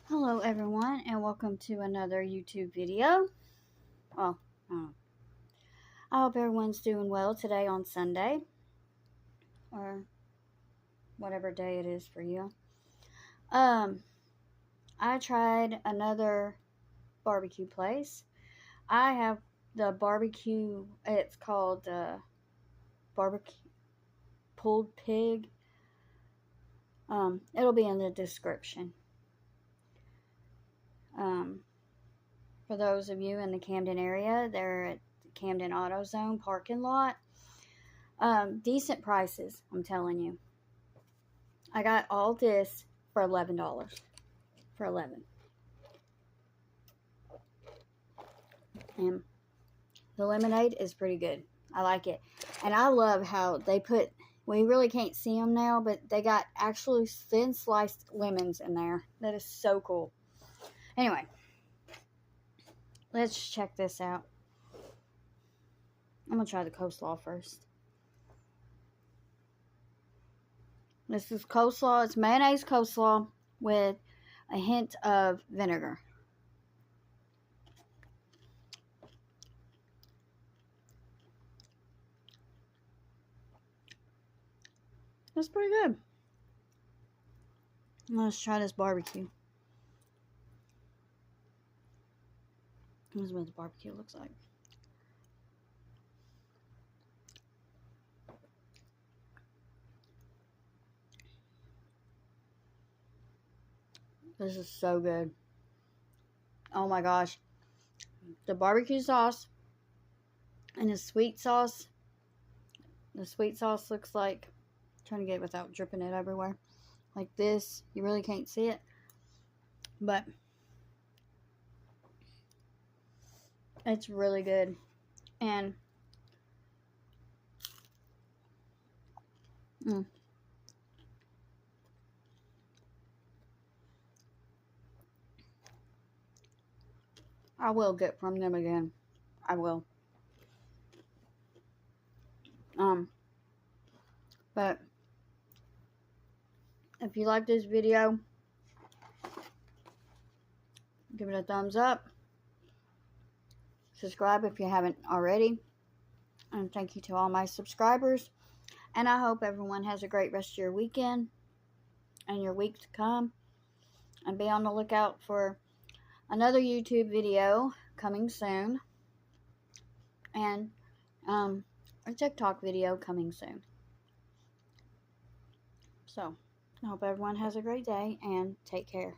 Hello everyone and welcome to another YouTube video. Well, I hope everyone's doing well today on Sunday or whatever day it is for you. I tried another barbecue place. I have the barbecue, it's called barbecue pulled pig. It'll be in the description. For those of you in the Camden area, they're at the Camden AutoZone parking lot. Decent prices, I'm telling you. I got all this for $11. For $11. And the lemonade is pretty good. I like it. And I love how they put, we really can't see them now, but they got actually thin sliced lemons in there. That is so cool. Anyway, let's check this out. I'm going to try the coleslaw first. This is coleslaw. It's mayonnaise coleslaw with a hint of vinegar. That's pretty good. Let's try this barbecue. This is what the barbecue looks like. This is so good. Oh my gosh. The barbecue sauce and the sweet sauce. The sweet sauce looks like, I'm trying to get it without dripping it everywhere. Like this. You really can't see it. But it's really good. And I will get from them again. I will. But if you like this video, give it a thumbs up. Subscribe if you haven't already. And thank you to all my subscribers. And I hope everyone has a great rest of your weekend and your week to come. And be on the lookout for another YouTube video coming soon. And a TikTok video coming soon. So, I hope everyone has a great day and take care.